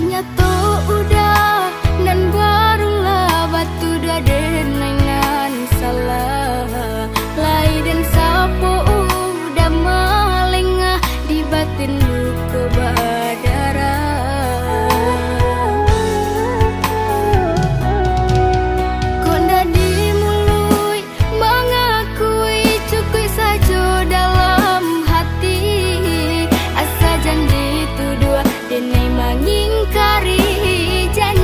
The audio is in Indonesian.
nyato udah dan barulah batu dengan salah lai dan sapo udah melengah di batin luka badara konda dimului mengakui cukup saja dalam hati asa janji itu dua denai mengingkari janji